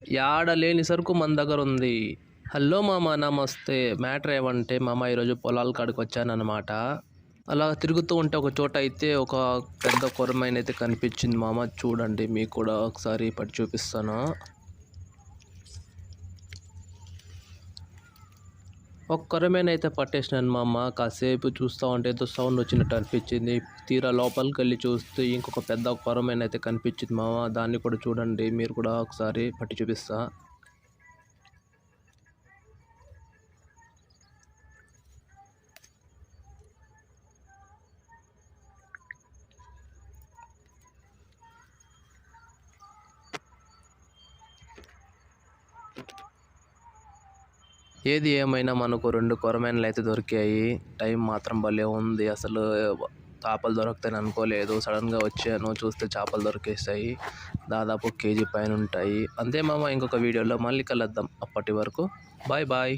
యాడ లేని సరుకు మన దగ్గర ఉంది. హలో మామ, నమస్తే. మ్యాటర్ ఏమంటే మామ, ఈరోజు పొలాల కాడికి వచ్చానన్నమాట. అలా తిరుగుతూ ఉంటే ఒక చోట అయితే ఒక పెద్ద కొరమైన అయితే కనిపించింది మామ. చూడండి, మీకు కూడా ఒకసారి పట్టి చూపిస్తాను. ఒక కొరమైన అయితే పట్టేసినాను మామ. కాసేపు చూస్తూ ఉంటే ఏదో సౌండ్ వచ్చినట్టు అనిపించింది. తీరా లోపలికి వెళ్ళి చూస్తే ఇంకొక పెద్ద కొరమైన అయితే కనిపించింది మామ. దాన్ని కూడా చూడండి, మీరు కూడా ఒకసారి పట్టి చూపిస్తా. ఏది ఏమైనా మనకు 2 కొరమేనలు అయితే దొరికాయి. టైం మాత్రం భలే ఉంది. అసలు చేపలు దొరుకుతాయని అనుకోలేదు. సడన్గా వచ్చాను, చూస్తే చేపలు దొరికేసాయి. దాదాపు కేజీ పైన ఉంటాయి. అంతే మామ, ఇంకొక వీడియోలో మళ్ళీ కలుద్దాం. అప్పటి వరకు బాయ్ బాయ్.